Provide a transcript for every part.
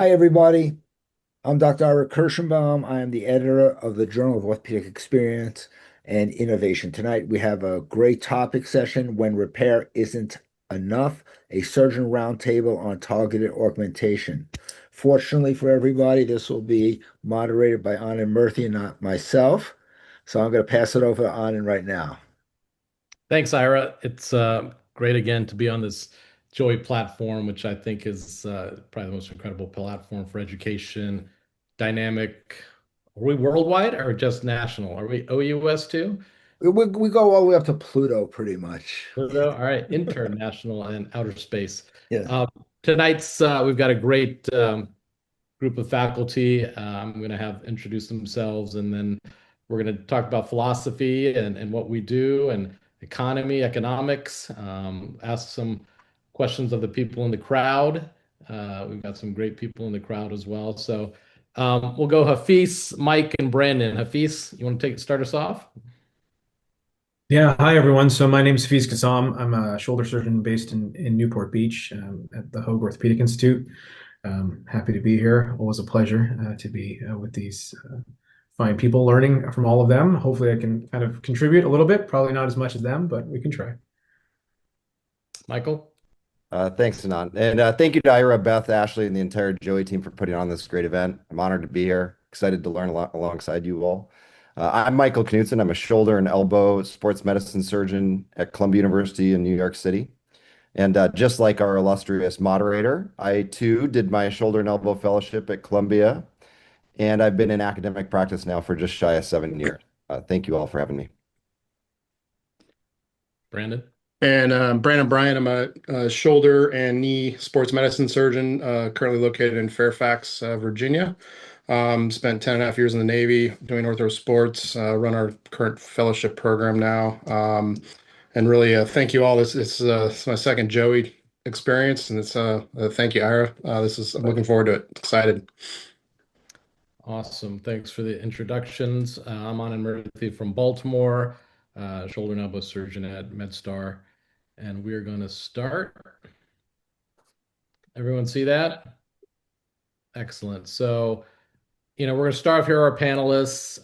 Hi, everybody. I'm Dr. Ira Kirschenbaum. I am the editor of the Journal of Orthopedic Experience and Innovation. Tonight, we have a great topic session, When Repair Isn't Enough, a surgeon roundtable on targeted augmentation. Fortunately for everybody, this will be moderated by Anand and Murthi and not myself. So I'm going to pass it over to Anand right now. Thanks, Ira. It's great again to be on this JOEI platform, which I think is probably the most incredible platform for education. Dynamic. Are we worldwide or just national? Are we OUS too? We go all the way up to Pluto, pretty much. Pluto? All right, international and outer space. Yes. Tonight's we've got a great group of faculty. I'm going to have introduce themselves, and then we're going to talk about philosophy and what we do and economy, economics, ask some questions of the people in the crowd. We've got some great people in the crowd as well. So we'll go Hafiz, Mike, and Brandon. Hafiz, you want to start us off? Yeah, hi everyone. So my name is Hafiz Kassam. I'm a shoulder surgeon based in Newport Beach at the Hoag Orthopedic Institute. Happy to be here. Always a pleasure to be with these fine people, learning from all of them. Hopefully, I can kind of contribute a little bit. Probably not as much as them, but we can try. Michael? Thanks, Anand. And thank you to Ira, Beth, Ashley, and the entire JOEI team for putting on this great event. I'm honored to be here. Excited to learn a lot alongside you all. I'm Michael Knudsen. I'm a shoulder and elbow sports medicine surgeon at Columbia University in New York City. And just like our illustrious moderator, I too did my shoulder and elbow fellowship at Columbia. And I've been in academic practice now for just shy of 7 years. Thank you all for having me. Brandon? And Brandon Bryant, I'm a shoulder and knee sports medicine surgeon, currently located in Fairfax, Virginia. Spent 10 and a half years in the Navy doing ortho sports, run our current fellowship program now. And really, thank you all. This is my second JOEI experience, and it's thank you, Ira. I'm looking forward to it. Excited. Awesome. Thanks for the introductions. I'm Anand Murthi from Baltimore, shoulder and elbow surgeon at MedStar. And we're going to start. Everyone see that? Excellent. So, we're going to start off here, our panelists.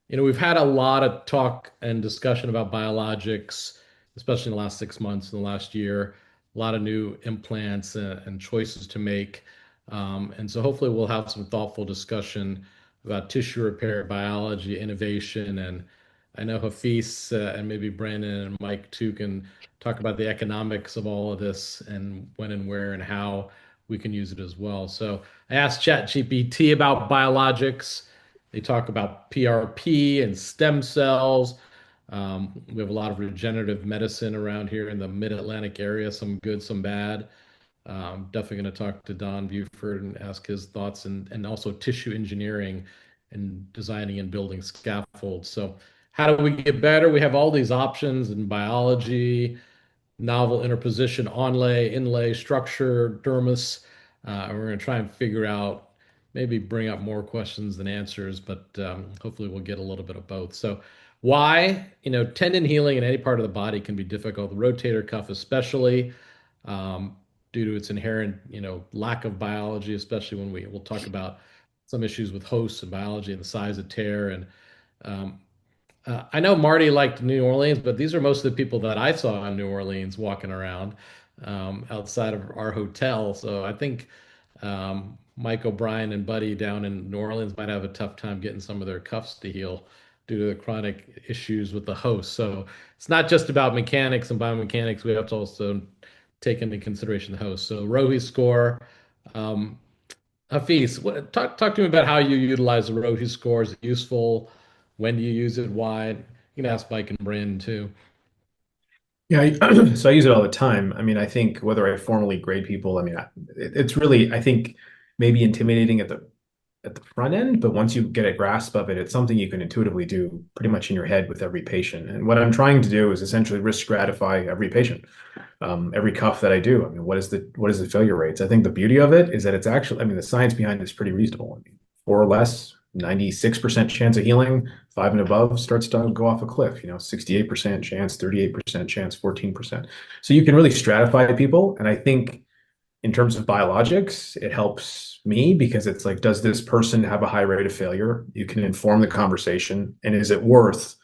We've had a lot of talk and discussion about biologics, especially in the last 6 months, in the last year, a lot of new implants and choices to make. And so hopefully we'll have some thoughtful discussion about tissue repair, biology, innovation, and I know Hafiz and maybe Brandon and Mike too can talk about the economics of all of this and when and where and how we can use it as well. So I asked ChatGPT about biologics. They talk about PRP and stem cells. We have a lot of regenerative medicine around here in the Mid-Atlantic area, some good, some bad. Definitely going to talk to Don Buford and ask his thoughts and also tissue engineering and designing and building scaffolds. So how do we get better? We have all these options in biology, novel interposition, onlay, inlay, structure, dermis. And we're going to try and figure out, maybe bring up more questions than answers, but hopefully we'll get a little bit of both. So why, tendon healing in any part of the body can be difficult, the rotator cuff especially, due to its inherent, lack of biology, especially when we'll talk about some issues with hosts and biology and the size of tear. And I know Marty liked New Orleans, but these are most of the people that I saw in New Orleans walking around outside of our hotel. So I think Mike O'Brien and Buddy down in New Orleans might have a tough time getting some of their cuffs to heal due to the chronic issues with the host. So it's not just about mechanics and biomechanics. We have to also take into consideration the host. So Rohi score. Hafiz, talk to me about how you utilize the Rohi score. Is it useful? When do you use it? Why? You can ask Mike and Brandon too. Yeah, so I use it all the time. I mean, I think whether I formally grade people, I mean, it's really, I think, maybe intimidating at the front end, but once you get a grasp of it, it's something you can intuitively do pretty much in your head with every patient. And what I'm trying to do is essentially risk stratify every patient, every cuff that I do. I mean, what is the failure rates? I think the beauty of it is that it's actually, I mean, the science behind it is pretty reasonable. I mean, 4 or less, 96% chance of healing, 5 and above starts to go off a cliff, 68% chance, 38% chance, 14%. So you can really stratify people. And I think in terms of biologics, it helps me because it's like, does this person have a high rate of failure? You can inform the conversation, and is it worth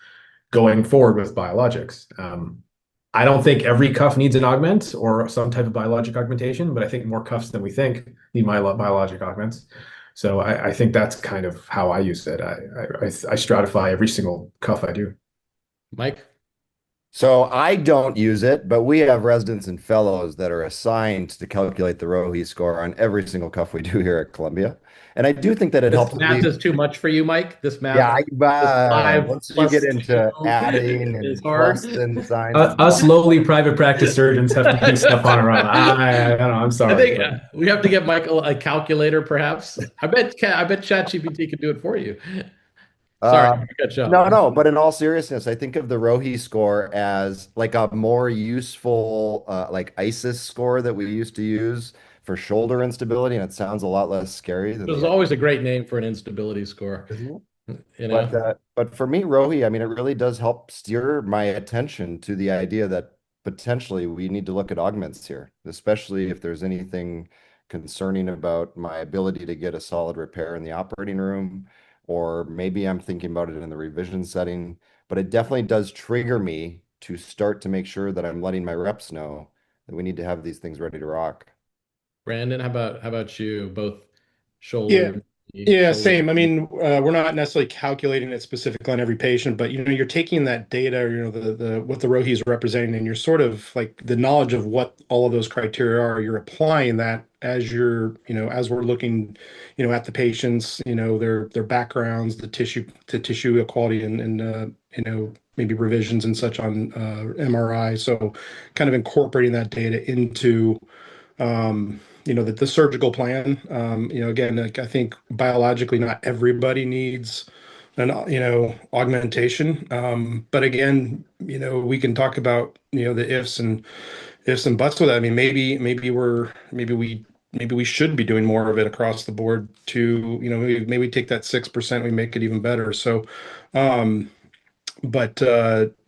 going forward with biologics? I don't think every cuff needs an augment or some type of biologic augmentation, but I think more cuffs than we think need biologic augments. So I think that's kind of how I use it. I stratify every single cuff I do. Mike? So I don't use it, but we have residents and fellows that are assigned to calculate the ROHI score on every single cuff we do here at Columbia. And I do think that it This helps at math least. is too much for you, Mike. This Yeah, math, this five once you plus get into two adding is and hard. plus and signs, Us lowly private practice surgeons have to do stuff on our own. I don't know. I'm I sorry. think we have to get Michael a calculator, perhaps. I bet ChatGPT can do it for you. Sorry, uh, catch up. no, but in all seriousness, I think of the ROHI score as like a more useful, like ISIS score that we used to use for shoulder instability, and it sounds a lot less scary than There's the. always a great name for an instability score. Isn't it? You know, But for me, Rohi, I mean, it really does help steer my attention to the idea that potentially we need to look at augments here, especially if there's anything concerning about my ability to get a solid repair in the operating room, or maybe I'm thinking about it in the revision setting. But it definitely does trigger me to start to make sure that I'm letting my reps know that we need to have these things ready to rock. Brandon, how about you? Both Yeah. shoulder, knee, Yeah, shoulder. same. I mean, we're not necessarily calculating it specifically on every patient, but you're taking that data, or, the what the Rohi is representing, and you're sort of like the knowledge of what all of those criteria are. You're applying that as as we're looking, at the patients, their backgrounds, the tissue equality, and maybe revisions and such on MRI. So, kind of incorporating that data into the surgical plan. Again, like I think biologically, not everybody needs an, augmentation. But again, we can talk about, the ifs and buts with that. I mean, maybe we should be doing more of it across the board to, maybe take that 6%, we make it even better. So, but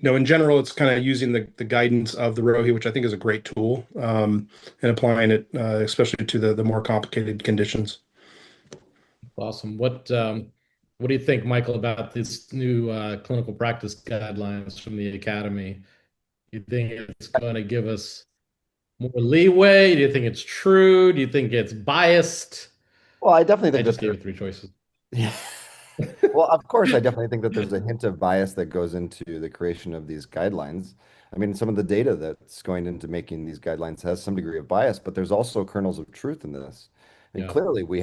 no, in general, it's kind of using the guidance of the Rohi, which I think is a great tool, and applying it, especially to the more complicated conditions. Awesome. What do you think, Michael, about this new clinical practice guidelines from the Academy? You think it's going to give us more leeway? Do you think it's true? Do you think it's biased? Well, I definitely I think just that gave it three choices. yeah. Well, of course, I definitely think that there's a hint of bias that goes into the creation of these guidelines. I mean, some of the data that's going into making these guidelines has some degree of bias, but there's also kernels of truth in this. And Yeah. clearly, we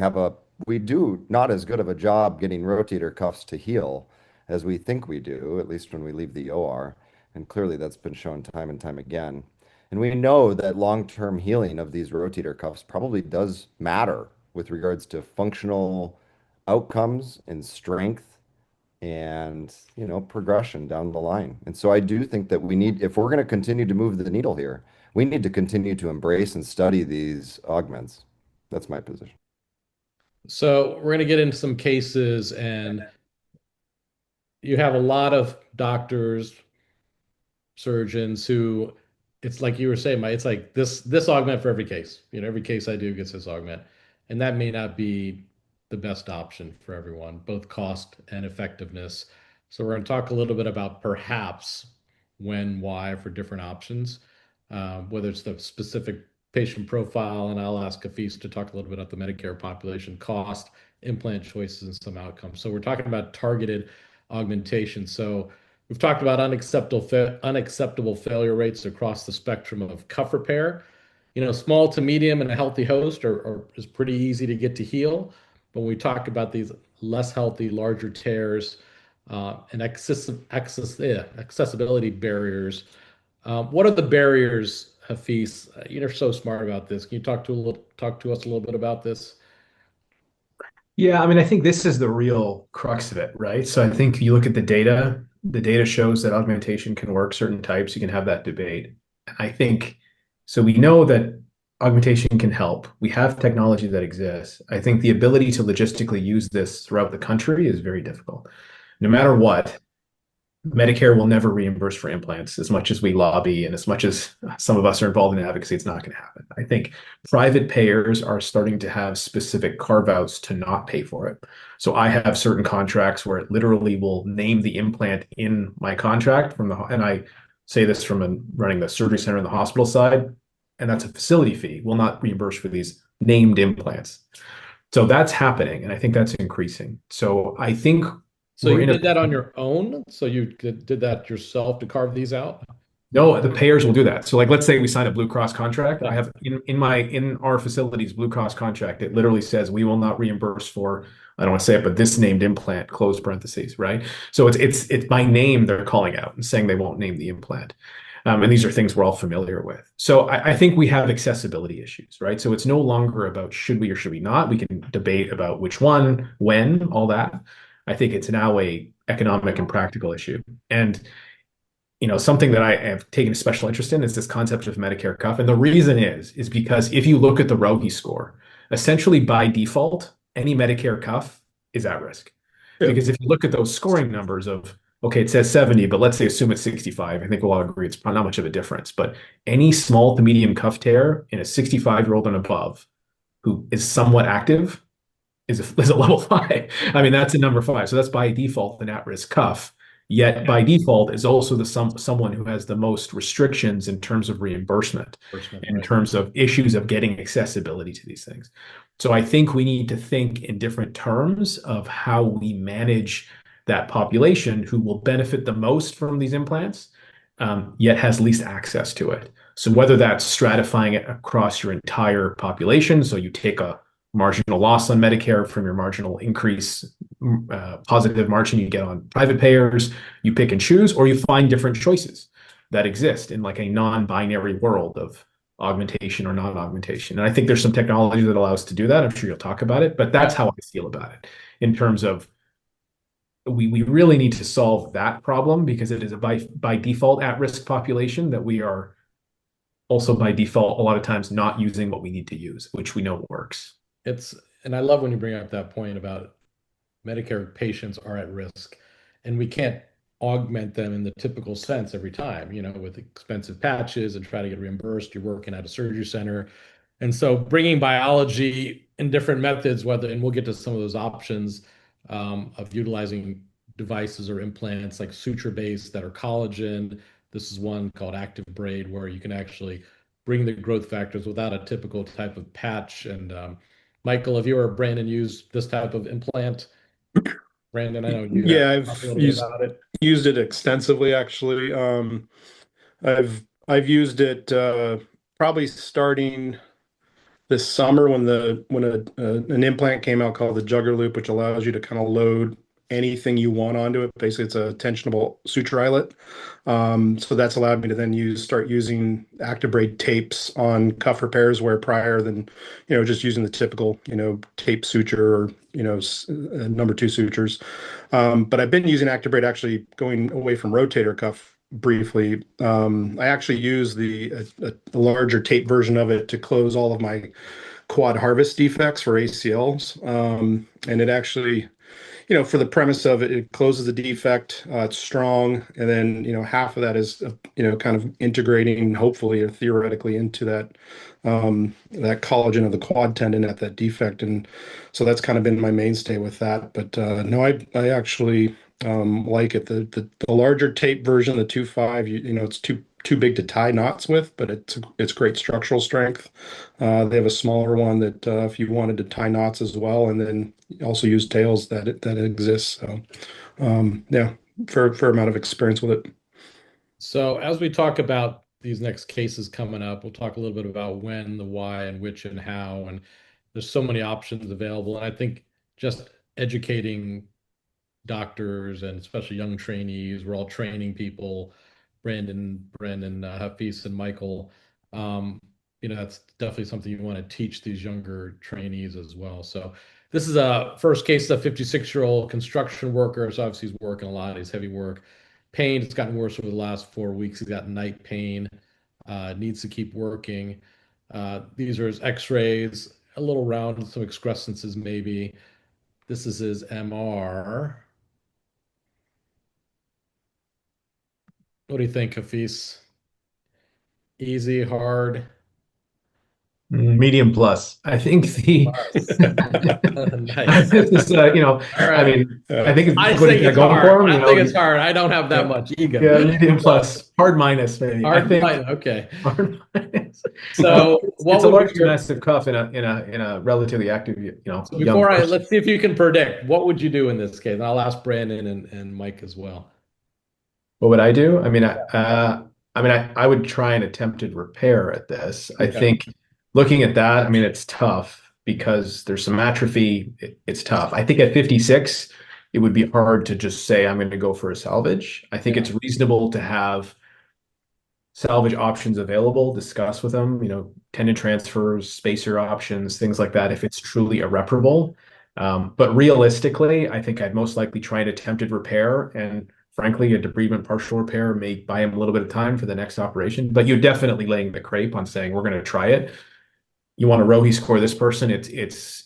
do not as good of a job getting rotator cuffs to heal as we think we do, at least when we leave the OR. And clearly, that's been shown time and time again. And we know that long-term healing of these rotator cuffs probably does matter with regards to functional outcomes and strength and progression down the line. And so I do think that if we're going to continue to move the needle here, we need to continue to embrace and study these augments. That's my position. So we're going to get into some cases, and you have a lot of doctors, surgeons who, it's like you were saying, Mike, it's like this augment for every case. Every case I do gets this augment, and that may not be the best option for everyone, both cost and effectiveness. So we're going to talk a little bit about perhaps when, why for different options, whether it's the specific patient profile, and I'll ask Hafiz to talk a little bit about the Medicare population cost, implant choices, and some outcomes. So we're talking about targeted augmentation. So we've talked about unacceptable failure rates across the spectrum of cuff repair. Small to medium and a healthy host is pretty easy to get to heal. But when we talk about these less healthy, larger tears, and accessibility barriers, what are the barriers, Hafiz? You're so smart about this. Can you talk to us a little bit about this? Yeah, I mean, I think this is the real crux of it, right? So I think you look at the data shows that augmentation can work certain types. You can have that debate. I think so. We know that augmentation can help. We have technology that exists. I think the ability to logistically use this throughout the country is very difficult. No matter what, Medicare will never reimburse for implants as much as we lobby and as much as some of us are involved in advocacy. It's not going to happen. I think private payers are starting to have specific carve outs to not pay for it. So I have certain contracts where it literally will name the implant in my contract and I say this from running the surgery center in the hospital side, and that's a facility fee. Will not reimburse for these named implants. So that's happening, and I think that's increasing. So I think So we're you in a did that on your own? So you did that yourself to carve these out? No, the payers will do that. So like let's say we sign a Blue Cross contract. I Yeah. have in our facilities Blue Cross contract, it literally says we will not reimburse for, I don't want to say it, but this named implant, close parentheses, right? So it's by name they're calling out and saying they won't name the implant. And these are things we're all familiar with. So I think we have accessibility issues, right? So it's no longer about should we or should we not. We can debate about which one, when, all that. I think it's now a economic and practical issue. And something that I have taken a special interest in is this concept of Medicare cuff. And the reason is because if you look at the Rohe score, essentially by default, any Medicare cuff is at risk. Yeah. Because if you look at those scoring numbers of, okay, it says 70, but let's say assume it's 65. I think we'll all agree it's not much of a difference. But any small to medium cuff tear in a 65-year-old and above who is somewhat active is a level 5. I mean, that's a number 5. So that's by default an at-risk cuff. Yet by default is also someone who has the most restrictions in terms of reimbursement, in Right. terms of issues of getting accessibility to these things. So I think we need to think in different terms of how we manage that population who will benefit the most from these implants, yet has least access to it. So whether that's stratifying it across your entire population, so you take a marginal loss on Medicare from your marginal increase, positive margin you get on private payers, you pick and choose, or you find different choices that exist in like a non-binary world of augmentation or non-augmentation. And I think there's some technology that allows us to do that. I'm sure you'll talk about it, but that's how I feel about it in terms of we really need to solve that problem because it is a by default at-risk population that we are also by default a lot of times not using what we need to use, which we know works. And I love when you bring up that point about Medicare patients are at risk, and we can't augment them in the typical sense every time, with expensive patches and try to get reimbursed. You're working at a surgery center. And so bringing biology in different methods, and we'll get to some of those options of utilizing devices or implants like suture-based that are collagen. This is one called Active Braid, where you can actually bring the growth factors without a typical type of patch. And Michael, have you or Brandon used this type of implant? Brandon, I know you Yeah, have talked a I've little bit about it. used it extensively actually. I've used it probably starting this summer when an implant came out called the Jugger Loop, which allows you to kind of load anything you want onto it. Basically, it's a tensionable suture eyelet. So that's allowed me to then start using Actibraid tapes on cuff repairs, where prior than just using the typical tape suture or number 2 sutures. But I've been using Actibraid actually going away from rotator cuff briefly. I actually use the larger tape version of it to close all of my quad harvest defects for ACLs. And it actually, for the premise of it, it closes the defect, it's strong, and then, half of that is, kind of integrating, hopefully or theoretically, into that collagen of the quad tendon at that defect. And so that's kind of been my mainstay with that. But no, I actually like it. The larger tape version, the 2.5, it's too big to tie knots with, but it's great structural strength. They have a smaller one that if you wanted to tie knots as well, and then also use tails that exists. So yeah, fair amount of experience with it. So as we talk about these next cases coming up, we'll talk a little bit about when, the why, and which, and how. And there's so many options available. And I think just educating doctors and especially young trainees, we're all training people, Brandon, Hafiz, and Michael. Um, that's definitely something you want to teach these younger trainees as well. So this is a first case of a 56-year-old construction worker. So obviously he's working a lot. He's heavy work. Pain, it's gotten worse over the last 4 weeks. He's got night pain, needs to keep working. These are his x-rays, a little round, some excrescences maybe. This is his MR. What do you think, Hafiz? Easy, hard? Medium plus. I think the Plus. Nice. this is All I right. mean I think I it's what he's think got it's going hard. for him. I think it's hard. I don't have that Yeah, much ego. yeah, medium Plus. plus, hard minus maybe. I Hard think minus. Okay. hard minus. So what It's a would be large your, massive cuff in a relatively active so young person. let's see if you can predict. What would you do in this case? And I'll ask Brandon and Mike as well. What would I do? I would try an attempted repair at this. I Okay. think looking at that, I mean, it's tough because there's some atrophy. It's tough. I think at 56, it would be hard to just say I'm going to go for a salvage. I think Yeah. it's reasonable to have salvage options available, discuss with them, tendon transfers, spacer options, things like that, if it's truly irreparable. But realistically, I think I'd most likely try an attempted repair. And frankly, a debridement partial repair may buy him a little bit of time for the next operation. But you're definitely laying the crepe on saying, we're going to try it. You want to Rohe score this person,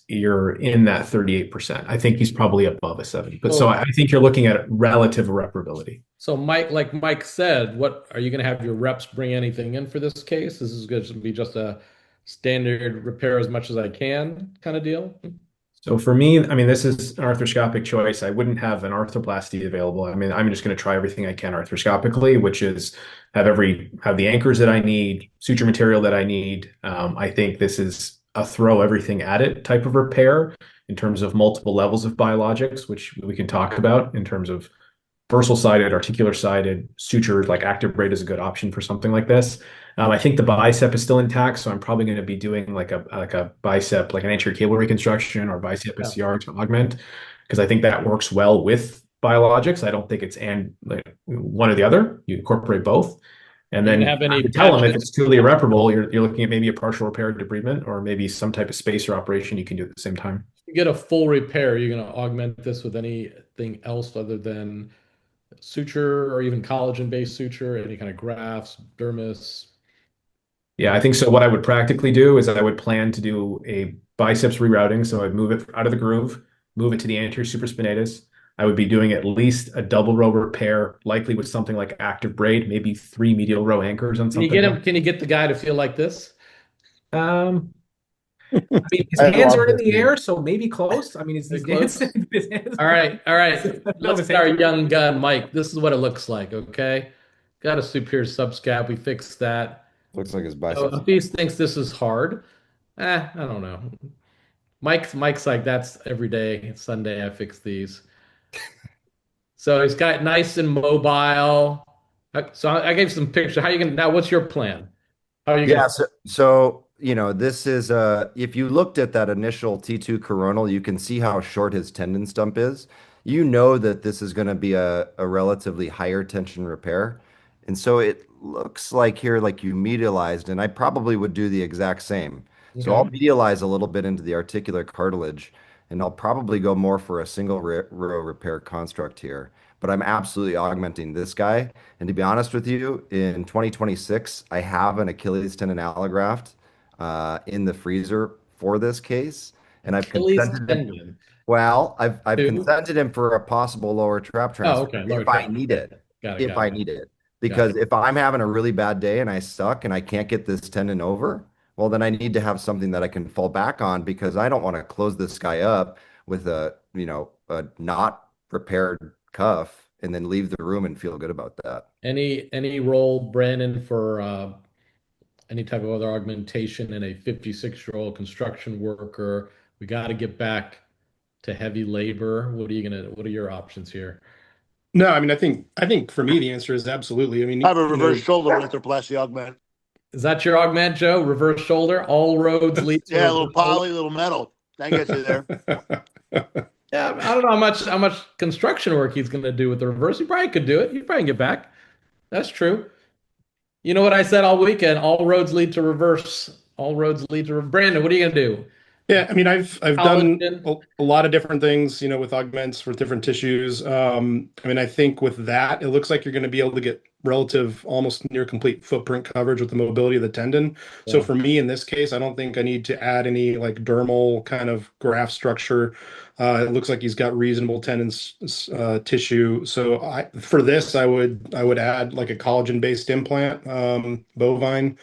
you're in that 38%. I think he's probably above a 70. But so I think you're looking at relative irreparability. So Mike, like Mike said, what are you going to have your reps bring anything in for this case? This is going to be just a standard repair as much as I can kind of deal. So for me, I mean, this is an arthroscopic choice. I wouldn't have an arthroplasty available. I mean, I'm just going to try everything I can arthroscopically, which is have the anchors that I need, suture material that I need. I think this is a throw everything at it type of repair in terms of multiple levels of biologics, which we can talk about in terms of versal-sided, articular-sided sutures, like active braid is a good option for something like this. I think the bicep is still intact, so I'm probably going to be doing like a bicep, like an anterior cable reconstruction or bicep SCR to augment, because I think that works well with biologics. I don't think it's like one or the other. You incorporate both. And Do you then have I any would tell them if patches? it's truly irreparable, you're looking at maybe a partial repair debridement or maybe some type of spacer operation you can do at the same time. You get a full repair, you're going to augment this with anything else other than suture or even collagen-based suture, any kind of grafts, dermis. Yeah, I think so. What I would practically do is I would plan to do a biceps rerouting. So I'd move it out of the groove, move it to the anterior supraspinatus. I would be doing at least a double row repair, likely with something like active braid, maybe 3 medial row anchors on Can you something. get him? Can you get the guy to feel like this? Um, I mean, his I hands love are in this the move. air, so maybe close. I mean, his Close? his hands. All right, all right. Love Let's his get our hands. young gun, Mike. This is what it looks like. Okay, got a superior subscap. We fixed that. Looks like his So biceps. Hafiz thinks this is hard. I don't know. Mike's like that's every day. It's Sunday. I fix these. So he's got nice and mobile. So I gave some pictures. How you gonna now? What's your plan? How are you Yeah, gonna? so this is if you looked at that initial T2 coronal, you can see how short his tendon stump is. You know that this is going to be a relatively higher tension repair. And so it looks like here like you medialized, and I probably would do the exact same. So I'll Okay. medialize a little bit into the articular cartilage, and I'll probably go more for a single row repair construct here. But I'm absolutely augmenting this guy. And to be honest with you, in 2026, I have an Achilles tendon allograft in the freezer for this case, and I've Achilles consented him. tendon. Well, I've Two. consented him for a possible lower trap Oh, transfer okay. Lower if I trap. need it. Got it. If Got I it. need it, Got because it. if I'm having a really bad day and I suck and I can't get this tendon over, well, then I need to have something that I can fall back on because I don't want to close this guy up with a not repaired cuff and then leave the room and feel good about that. Any role, Brandon, for any type of other augmentation in a 56-year-old construction worker? We got to get back to heavy labor. What are your options here? No, I mean, I think for me the answer is absolutely. I mean, I have a reverse shoulder arthroplasty augment. Is that your augment, Joe? Reverse shoulder? All roads lead to Yeah, a little reverse shoulder? poly, a little metal. That gets you there. Yeah, I don't know how much construction work he's going to do with the reverse. He probably could do it. He probably can get back. That's true. You know what I said all weekend? All roads lead to reverse. All roads lead to Brandon. What are you going to do? Yeah, I mean, I've done Collagen? a lot of different things, with augments with different tissues. I mean, I think with that, it looks like you're going to be able to get relative, almost near complete footprint coverage with the mobility of the tendon. So Yeah. for me, in this case, I don't think I need to add any like dermal kind of graft structure. It looks like he's got reasonable tendon tissue. So for this, I would add like a collagen-based implant, bovine,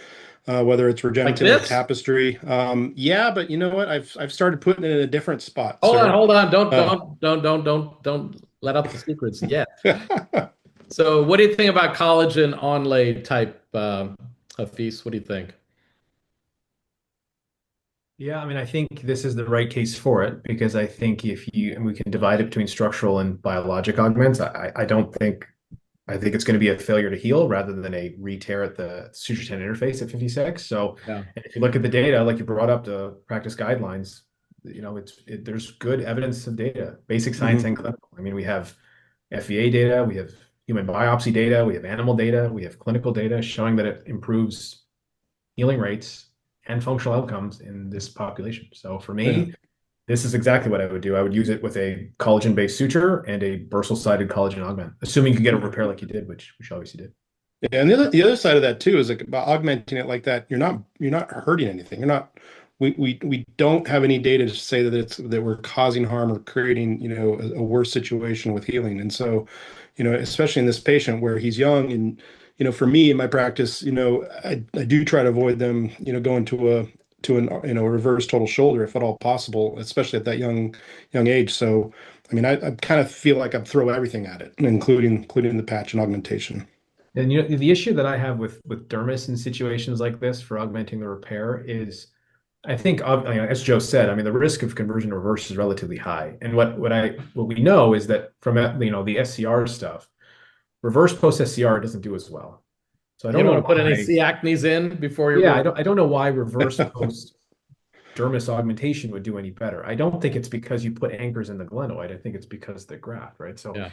whether it's Like regenerative or this? tapestry. Yeah, but you know what? I've started putting it in a different spot, Hold on, sir. hold on. Uh, Don't let out the secrets yet. So what do you think about collagen onlay type, Hafiz? What do you think? Yeah, I mean, I think this is the right case for it because I think if you, and we can divide it between structural and biologic augments. I don't think, I think it's going to be a failure to heal rather than a re-tear at the suture tendon interface at 56. So Yeah. if you look at the data, like you brought up the practice guidelines, there's good evidence of data, basic science and clinical. I mean, we have FEA data, we have human biopsy data, we have animal data, we have clinical data showing that it improves healing rates and functional outcomes in this population. So for Yeah. me, this is exactly what I would do. I would use it with a collagen-based suture and a bursal-sided collagen augment, assuming you could get a repair like you did, which obviously did. Yeah, and the other side of that too is like about augmenting it like that. You're not hurting anything. You're not. We don't have any data to say that we're causing harm or creating a worse situation with healing. And so, especially in this patient where he's young and for me in my practice, I do try to avoid them going to a reverse total shoulder if at all possible, especially at that young age. So I mean I kind of feel like I throw everything at it, including the patch and augmentation. And the issue that I have with dermis in situations like this for augmenting the repair is, I think, as Joe said, I mean, the risk of conversion to reverse is relatively high. And what we know is that from the SCR stuff, reverse post SCR doesn't do as well. So I You don't don't know want to put any why. C acnes in before you Yeah, go. I don't know why reverse post dermis augmentation would do any better. I don't think it's because you put anchors in the glenoid. I think it's because of the graft, right? So Yeah.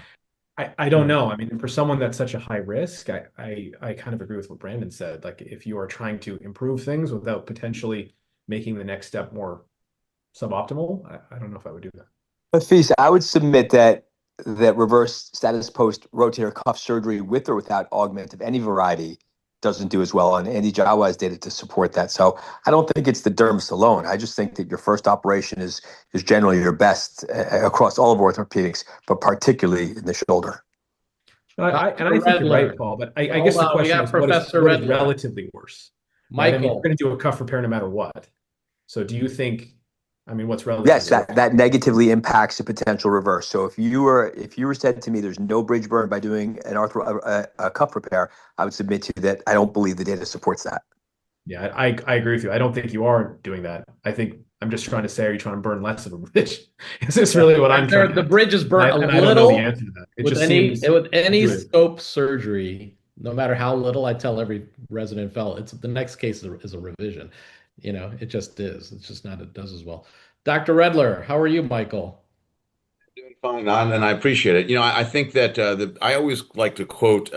I don't know. I mean, for someone that's such a high risk, I kind of agree with what Brandon said. Like, if you are trying to improve things without potentially making the next step more suboptimal, I don't know if I would do that. Hafiz, I would submit that reverse status post rotator cuff surgery with or without augment of any variety doesn't do as well, and Andy Jawa has data to support that. So I don't think it's the dermis alone. I just think that your first operation is generally your best across all of orthopedics, but particularly in the shoulder. I think you're right, Paul. But I guess the Hold on, we question got is, Professor what is Redler. relatively worse? Right? I mean, Michael. you're going to do a cuff repair no matter what. So do you think? I mean, what's relatively Yes, worse? that negatively impacts the potential reverse. So if you were said to me there's no bridge burn by doing a cuff repair, I would submit to you that I don't believe the data supports that. Yeah, I agree with you. I don't think you are doing that. I think I'm just trying to say, are you trying to burn less of a bridge? Is this really what I'm trying to The bridge is burnt a and I don't know the little answer to that. It with just any seems with any good. scope surgery, no matter how little. I tell every resident fellow, it's the next case is a revision. It just is. It's just not, it does as well. Dr. Redler, how are you, Michael? Doing fine, Anand, and I appreciate it. I think that I always like to quote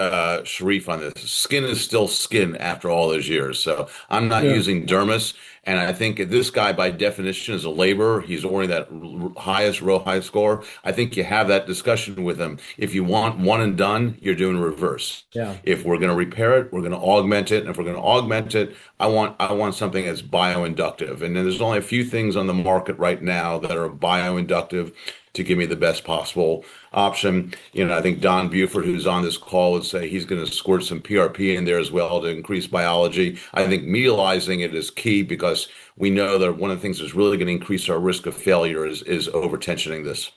Sharif on this. Skin is still skin after all those years. So I'm not Yeah. using dermis. And I think this guy, by definition, is a laborer. He's only that highest row high score. I think you have that discussion with him. If you want one and done, you're doing reverse. Yeah. If we're going to repair it, we're going to augment it. And if we're going to augment it, I want something that's bioinductive. And then there's only a few things on the market right now that are bioinductive to give me the best possible option. I think Don Buford, who's on this call, would say he's going to squirt some PRP in there as well to increase biology. I think medializing it is key because we know that one of the things that's really going to increase our risk of failure is over-tensioning this.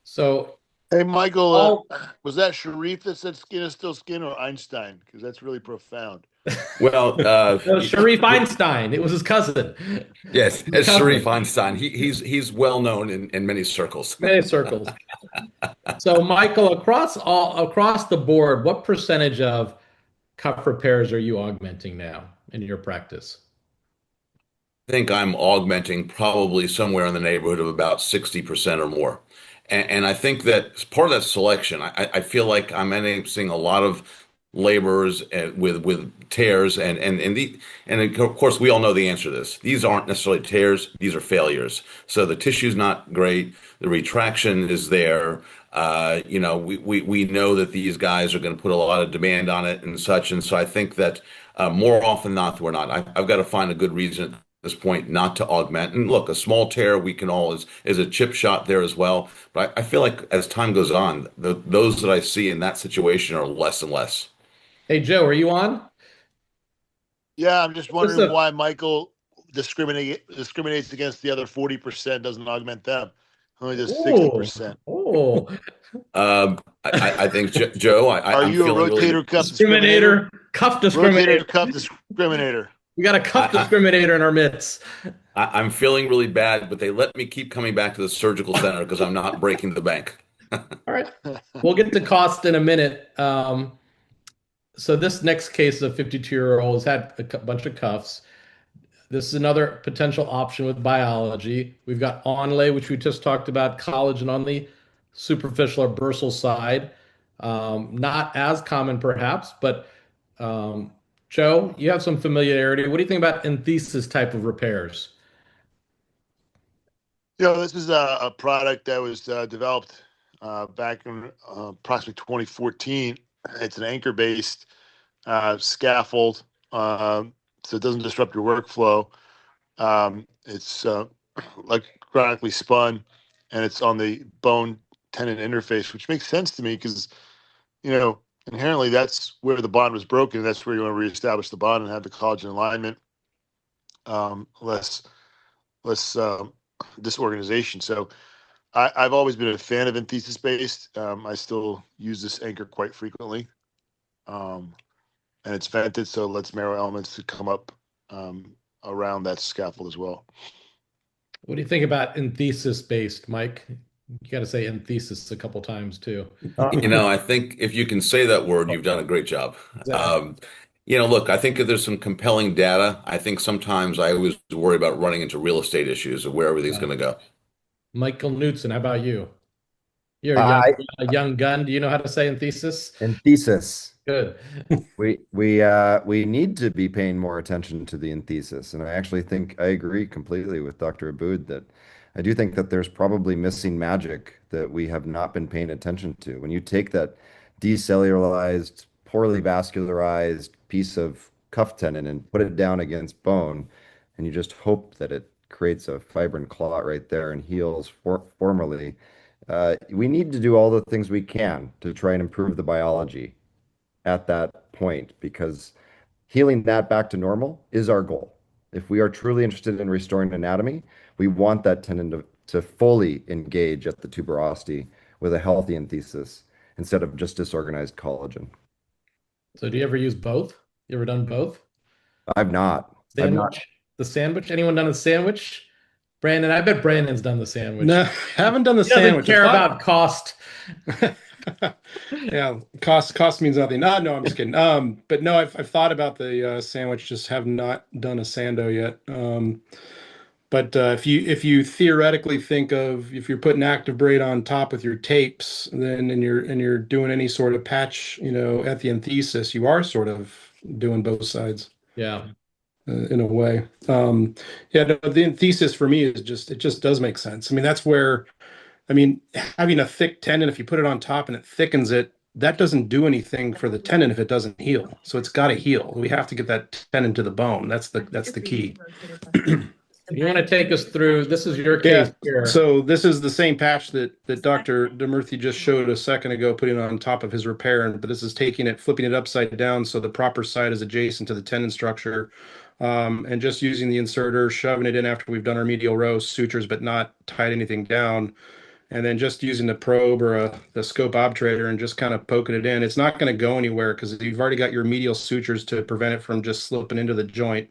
So, Hey, Michael, was that Sharif that said skin is still skin or Einstein? Because that's really profound. Well, Sharif Einstein, it was his cousin. yes, as Sharif Einstein, he's well known in many circles. Many circles. So, Michael, across the board, what percentage of cuff repairs are you augmenting now in your practice? I think I'm augmenting probably somewhere in the neighborhood of about 60% or more. And I think that part of that selection, I feel like I'm ending up seeing a lot of laborers with tears and of course we all know the answer to this. These aren't necessarily tears, these are failures. So the tissue's not great, the retraction is there. We know that these guys are going to put a lot of demand on it and such. And so I think that more often than not, we're not. I've got to find a good reason at this point not to augment. And look, a small tear we can all is a chip shot there as well. But I feel like as time goes on, those that I see in that situation are less and less. Hey, Joe, are you on? Yeah, I'm just What's wondering the why Michael discriminates against the other 40%, doesn't augment them. Only does Oh, 60%. oh, I think Joe, Are I'm you a feeling really. rotator cuff discriminator? discriminator, cuff discriminator. Rotator cuff discriminator. We got a cuff I, discriminator in our midst. I'm feeling really bad, but they let me keep coming back to the surgical center because I'm not breaking the bank. All right, we'll get to cost in a minute. So this next case of 52-year-old has had a bunch of cuffs. This is another potential option with biology. We've got onlay, which we just talked about, collagen on the superficial or bursal side. Not as common, perhaps, but Joe, you have some familiarity. What do you think about enthesis type of repairs? This is a product that was developed back in approximately 2014. It's an anchor-based scaffold, so it doesn't disrupt your workflow. It's electronically spun, and it's on the bone tendon interface, which makes sense to me because, inherently that's where the bond was broken. That's where you want to reestablish the bond and have the collagen alignment, less disorganization. So I've always been a fan of enthesis based. I still use this anchor quite frequently. And it's vented, so it lets marrow elements to come up around that scaffold as well. What do you think about enthesis based, Mike? You got to say enthesis a couple times too. I think if you can say that word, you've done a great job. Look, I think if there's some compelling data, I think sometimes I always worry about running into real estate issues of where everything's going to go. Michael Knudsen, how about you? You're I a young gun. Do you know how to say enthesis? enthesis. Good. We need to be paying more attention to the enthesis, and I actually think I agree completely with Dr. Aboud that I do think that there's probably missing magic that we have not been paying attention to. When you take that decellularized, poorly vascularized piece of cuff tendon and put it down against bone, and you just hope that it creates a fibrin clot right there and heals formally. We need to do all the things we can to try and improve the biology at that point because healing that back to normal is our goal. If we are truly interested in restoring anatomy, we want that tendon to fully engage at the tuberosity with a healthy enthesis instead of just disorganized collagen. So do you ever use both? You ever done both? I've not. Sandwich? The sandwich? Anyone done a sandwich? Brandon, I bet Brandon's done the sandwich. No, haven't done the He doesn't sandwich. care about cost. Yeah, cost means nothing. No, I'm just kidding. But no, I've thought about the sandwich, just have not done a sando yet. But if you theoretically think of if you're putting active braid on top with your tapes, then and you're doing any sort of patch, at the enthesis, you are sort of doing both sides. Yeah. In a way. Yeah, no, the enthesis for me is it just does make sense. I mean, that's where, having a thick tendon, if you put it on top and it thickens it, that doesn't do anything for the tendon if it doesn't heal. So it's got to heal. We have to get that tendon to the bone. That's the key. You want to take us through, this is your case here. So this is the same patch that Dr. Murthi just showed a second ago, putting it on top of his repair. But this is taking it, flipping it upside down so the proper side is adjacent to the tendon structure. And just using the inserter, shoving it in after we've done our medial row sutures, but not tied anything down. And then just using the probe or the scope obturator and just kind of poking it in. It's not going to go anywhere because you've already got your medial sutures to prevent it from just slipping into the joint.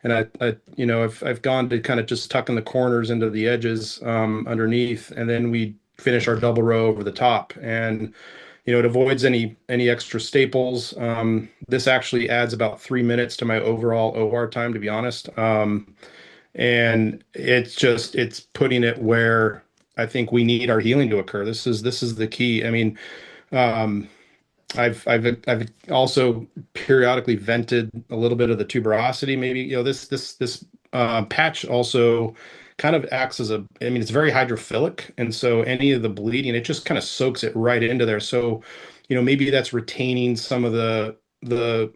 And I've gone to kind of just tucking the corners into the edges underneath, and then we finish our double row over the top. And it avoids any extra staples. This actually adds about 3 minutes to my overall OR time, to be honest. And it's putting it where I think we need our healing to occur. This is the key. I've also periodically vented a little bit of the tuberosity. Maybe this patch also kind of acts as I mean, it's very hydrophilic. And so any of the bleeding, it just kind of soaks it right into there. So, maybe that's retaining some of the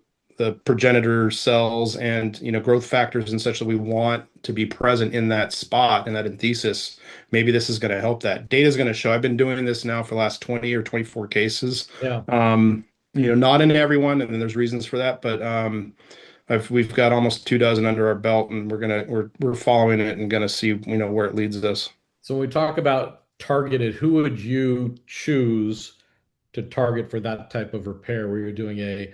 progenitor cells and, growth factors and such that we want to be present in that spot, in that enthesis. Maybe this is going to help that. Data is going to show. I've been doing this now for the last 20 or 24 cases. Yeah. Not in everyone, and there's reasons for that, but we've got almost 24 under our belt, and we're following it and gonna see where it leads us. So when we talk about targeted, who would you choose to target for that type of repair where you're doing a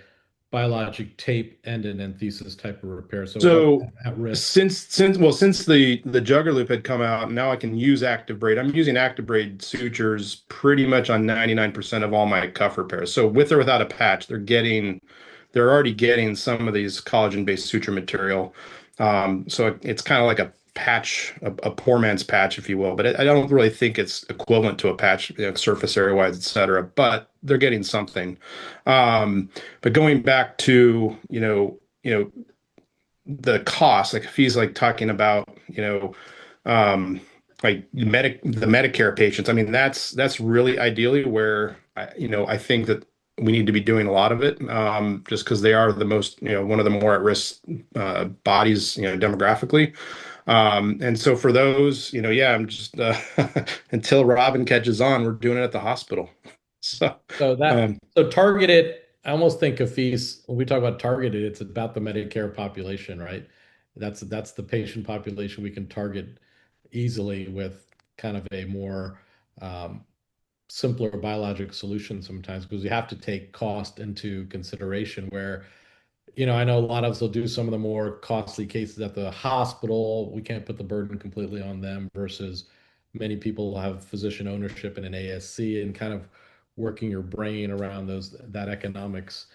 biologic tape and an enthesis type of repair? So at risk. since the jugular loop had come out, now I can use active braid. I'm using active braid sutures pretty much on 99% of all my cuff repairs. So with or without a patch, they're already getting some of these collagen-based suture material. So it's kind of like a patch, a poor man's patch, if you will. But I don't really think it's equivalent to a patch, surface area wise, et cetera. But they're getting something. But going back to the cost, like Hafiz talking about, like the Medicare patients. I mean, that's really ideally where I think that we need to be doing a lot of it, just because they are the most, one of the more at risk bodies, demographically. And so for those, yeah, I'm just until Robin catches on, we're doing it at the hospital. So Targeted, I almost think of fees when we talk about targeted, it's about the Medicare population, right? That's the patient population we can target easily with kind of a more simpler biologic solution sometimes, because you have to take cost into consideration where, I know a lot of us will do some of the more costly cases at the hospital. We can't put the burden completely on them versus many people have physician ownership in an ASC, and kind of working your brain around that economics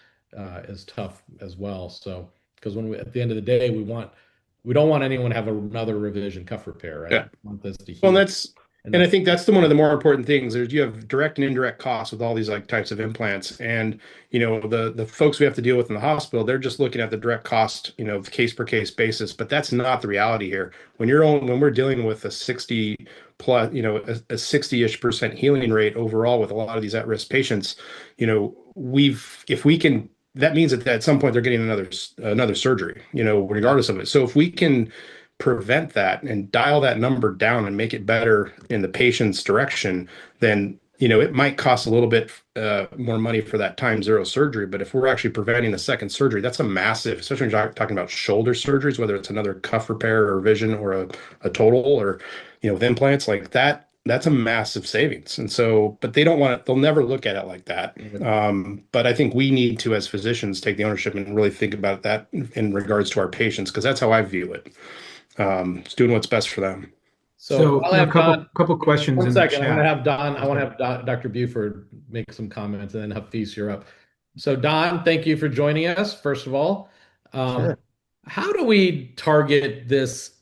is tough as well. So, because at the end of the day, we don't want anyone to have another revision cuff repair, right? Yeah. We want this to heal. Well, and I think that's one of the more important things. There's you have direct and indirect costs with all these types of implants, and the folks we have to deal with in the hospital, they're just looking at the direct cost, case per case basis. But that's not the reality here. When we're dealing with a 60 plus, a 60-ish% healing rate overall with a lot of these at-risk patients, if we can. That means that at some point they're getting another surgery, regardless of it. So if we can prevent that and dial that number down and make it better in the patient's direction, then it might cost a little bit more money for that time zero surgery. But if we're actually preventing the second surgery, that's a massive, especially when you're talking about shoulder surgeries, whether it's another cuff repair or revision or a total, or with implants like that. That's a massive savings. And so, but they don't want it, they'll never look at it like that. But I think we need to, as physicians, take the ownership and really think about that in regards to our patients, because that's how I view it. It's doing what's best for them. So I'll have a couple questions. 1 second. I want to have Dr. Buford make some comments, and then Hafiz, you're up. So Don, thank you for joining us, first of all. Sure. How do we target this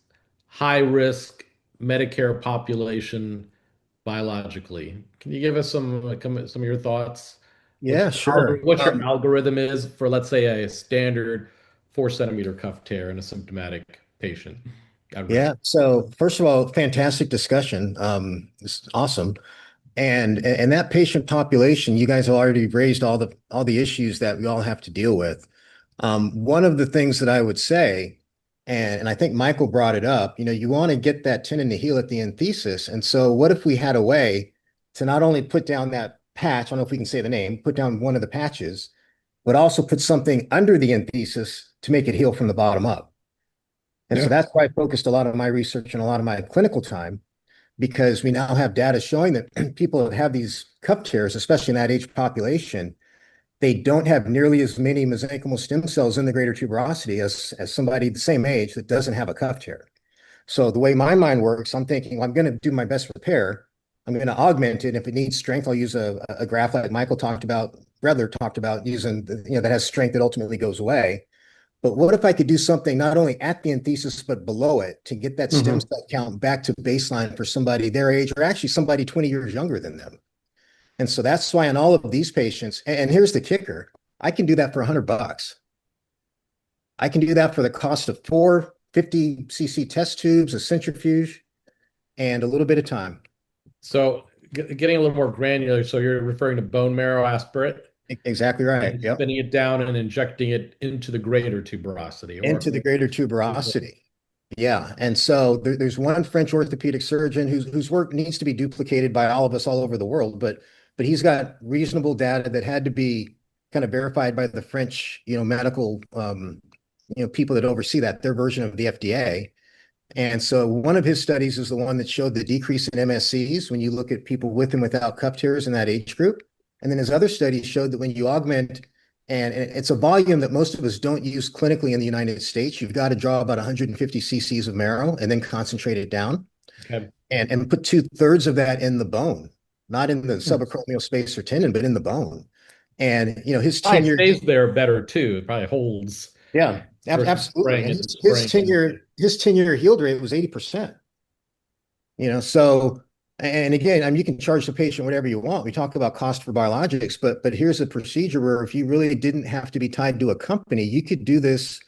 high risk Medicare population biologically? Can you give us some of your thoughts? Yeah, sure. What your algorithm is for, let's say, a standard 4 centimeter cuff tear in a symptomatic patient? Yeah. So first of all, fantastic discussion. It's awesome. And that patient population, you guys have already raised all the issues that we all have to deal with. One of the things that I would say, and I think Michael brought it up, you want to get that tendon to heal at the enthesis. And so what if we had a way to not only put down that patch, I don't know if we can say the name, put down one of the patches, but also put something under the enthesis to make it heal from the bottom up. And so that's why I focused a lot of my research and a lot of my clinical time, because we now have data showing that people that have these cuff tears, especially in that age population, they don't have nearly as many mesenchymal stem cells in the greater tuberosity as somebody the same age that doesn't have a cuff tear. So the way my mind works, I'm thinking, well, I'm going to do my best repair. I'm going to augment it. If it needs strength, I'll use a graft like Michael talked about, Bredler talked about, using that has strength that ultimately goes away. But what if I could do something not only at the enthesis, but below it to get that stem cell count back to baseline for somebody their age, or actually somebody 20 years younger than them? And so that's why on all of these patients, and here's the kicker, I can do that for $100. I can do that for the cost of 4 50cc test tubes, a centrifuge. and a little bit of time. So getting a little more granular, so you're referring to bone marrow aspirate Exactly right. and Yep. spinning it down and injecting it into the greater tuberosity, Into the greater tuberosity. Yeah. And so there's one French orthopedic surgeon whose work needs to be duplicated by all of us all over the world, but he's got reasonable data that had to be kind of verified by the French, medical people that oversee that, their version of the FDA. And so one of his studies is the one that showed the decrease in MSCs when you look at people with and without cup tears in that age group. And then his other studies showed that when you augment, and it's a volume that most of us don't use clinically in the United States, you've got to draw about 150 cc's of marrow and then concentrate it down Okay. and put 2/3 of that in the bone, not in the subacromial space or tendon, but in the bone. And his Probably 10-year, stays there better too. It probably holds yeah, versus absolutely. spraying And it and his spraying it. his 10-year healed rate was 80%. So, and again, I mean, you can charge the patient whatever you want. We talk about cost for biologics, but here's a procedure where if you really didn't have to be tied to a company, you could do this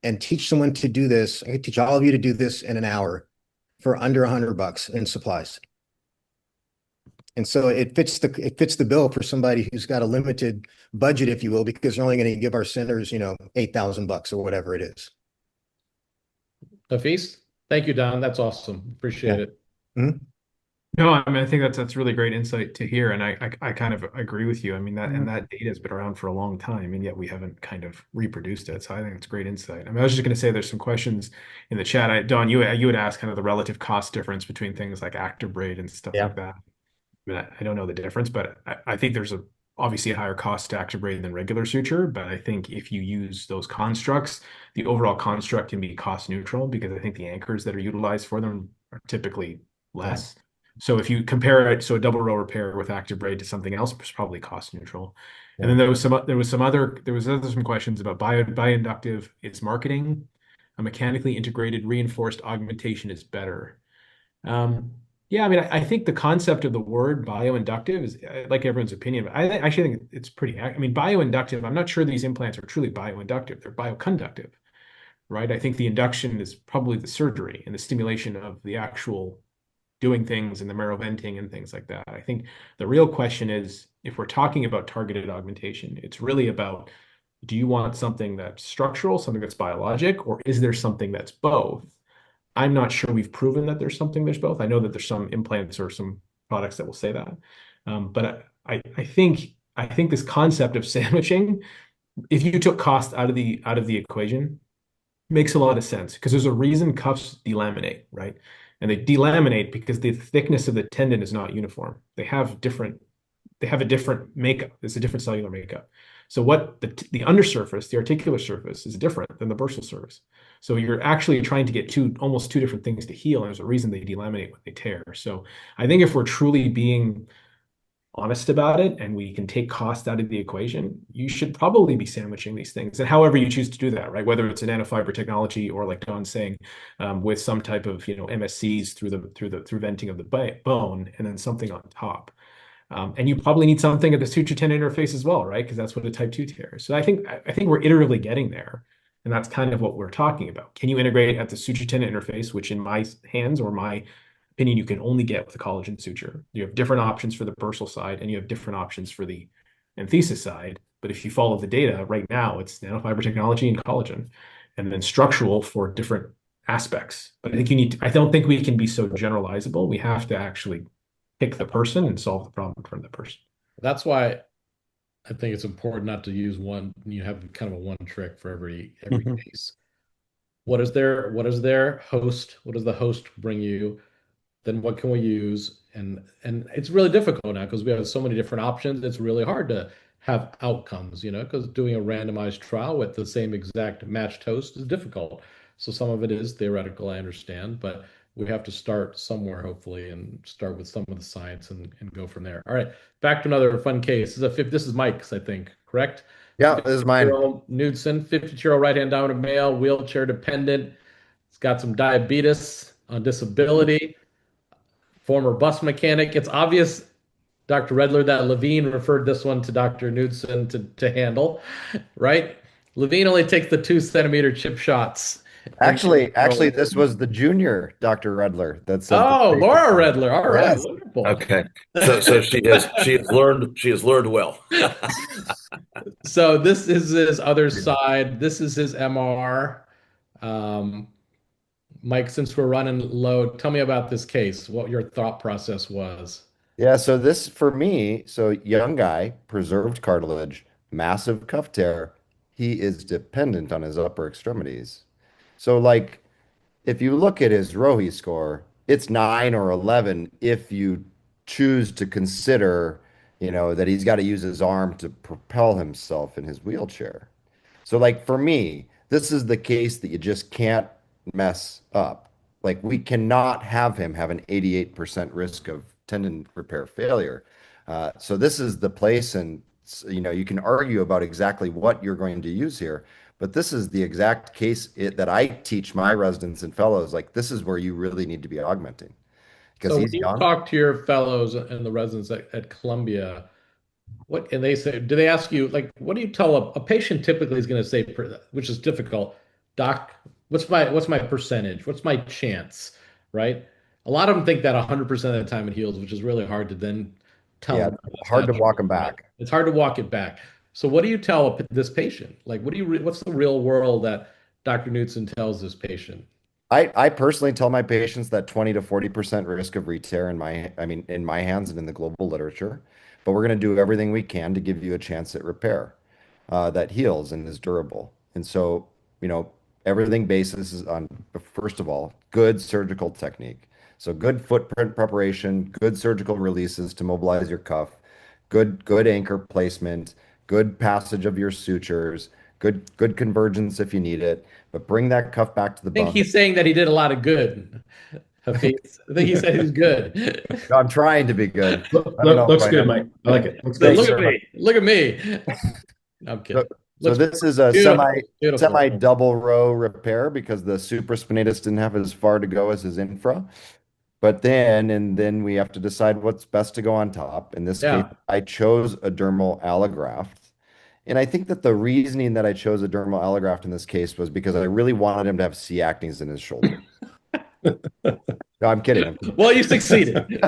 and teach someone to do this. I could teach all of you to do this in an hour for under $100 in supplies. And so it fits the bill for somebody who's got a limited budget, if you will, because they're only going to give our centers, $8,000 or whatever it is. Hafiz, thank you, Don. That's awesome. Appreciate it. Mhm. No, I mean, I think that's really great insight to hear, and I kind of agree with you. I mean, that data has been around for a long time, and yet we haven't kind of reproduced it. So I think it's great insight. I mean, I was just going to say there's some questions in the chat. Don, you had asked kind of the relative cost difference between things like Actibraid and stuff like that. I mean, I don't know the difference, but I think there's obviously a higher cost to Actibraid than regular suture. But I think if you use those constructs, the overall construct can be cost neutral because I think the anchors that are utilized for them are typically less. So if you compare it, so a double row repair with Actibraid to something else, it's probably cost neutral. And then there was some questions about bioinductive is marketing, a mechanically integrated reinforced augmentation is better. Yeah, I mean, I think the concept of the word bioinductive is like everyone's opinion, but I actually think it's pretty. I mean, bioinductive. I'm not sure these implants are truly bioinductive. They're bioconductive, right? I think the induction is probably the surgery and the stimulation of the actual doing things and the marrow venting and things like that. I think the real question is if we're talking about targeted augmentation, it's really about do you want something that's structural, something that's biologic, or is there something that's both? I'm not sure we've proven that there's both. I know that there's some implants or some products that will say that. But I think this concept of sandwiching, if you took cost out of the equation, makes a lot of sense because there's a reason cuffs delaminate, right? And they delaminate because the thickness of the tendon is not uniform. They have a different makeup. It's a different cellular makeup. So what the undersurface, the articular surface, is different than the bursal surface. So you're actually trying to get almost two different things to heal, and there's a reason they delaminate when they tear. So I think if we're truly being honest about it and we can take cost out of the equation, you should probably be sandwiching these things. And however you choose to do that, right? Whether it's a nanofiber technology or like Don's saying, with some type of MSCs through venting of the bone and then something on top. And you probably need something at the suture tendon interface as well, right? Because that's what a type 2 tear is. So I think we're iteratively getting there. And that's kind of what we're talking about. Can you integrate at the suture tendon interface, which in my hands or my opinion, you can only get with a collagen suture. You have different options for the bursal side and you have different options for the enthesis side. But if you follow the data right now, it's nanofiber technology and collagen, and then structural for different aspects. But I think I don't think we can be so generalizable. We have to actually pick the person and solve the problem from the person. That's why I think it's important not to use one. You have kind of a one trick for every case. What is their host? What does the host bring you? Then what can we use? And it's really difficult now because we have so many different options. It's really hard to have outcomes, because doing a randomized trial with the same exact matched host is difficult. So some of it is theoretical, I understand, but we have to start somewhere, hopefully, and start with some of the science and go from there. All right, back to another fun case. This is Mike's, I think, correct? Yeah, this is mine. Knudsen, 52-year-old right-hand dominant male, wheelchair dependent. He's got some diabetes, on disability, former bus mechanic. It's obvious, Dr. Redler, that Levine referred this one to Dr. Knudsen to handle, right? Levine only takes the 2 centimeter chip shots Actually, this was the junior Dr. Redler that sent the Oh, patient. Laura Redler. All right, Yes. wonderful. Okay. So she has learned well. So this is his other side. This is his MR. Um, Mike, since we're running low, tell me about this case, what your thought process was. Yeah, so this for me, so young guy, preserved cartilage, massive cuff tear. He is dependent on his upper extremities. So like if you look at his Rohi score, it's 9 or 11 if you choose to consider, that he's got to use his arm to propel himself in his wheelchair. So, like for me, this is the case that you just can't mess up. Like we cannot have him have an 88% risk of tendon repair failure. So this is the place, and you can argue about exactly what you're going to use here, but this is the exact case that I teach my residents and fellows. Like this is where you really need to be augmenting because So when he's you young. talk to your fellows and the residents at Columbia, what and they say, do they ask you like, what do you tell a patient typically is going to say, which is difficult, doc, what's my percentage? What's my chance? Right? A lot of them think that 100% of the time it heals, which is really hard to then tell Yeah, them. hard to walk him back. It's hard to walk it back. So what do you tell this patient? Like, what's the real world that Dr. Knudsen tells this patient? I personally tell my patients that 20 to 40% risk of re-tear in my hands and in the global literature, but we're going to do everything we can to give you a chance at repair that heals and is durable. And so, you know, everything basis is on, first of all, good surgical technique. So good footprint preparation, good surgical releases to mobilize your cuff, good anchor placement, good passage of your sutures, good convergence if you need it, but bring that cuff back to the I think bone. he's saying that he did a lot of good. Hafiz. I think he said he was good. I'm trying to be good. Looks good, Mike. I like it. Looks So good. look at me. Look at me. No, I'm kidding. So Looks this is a beautiful. semi double row repair because the supraspinatus didn't have as far to go as his infra. But then we have to decide what's best to go on top. In this case, Yeah. I chose a dermal allograft. And I think that the reasoning that I chose a dermal allograft in this case was because I really wanted him to have C acnes in his shoulder. No, I'm kidding. Well, you succeeded.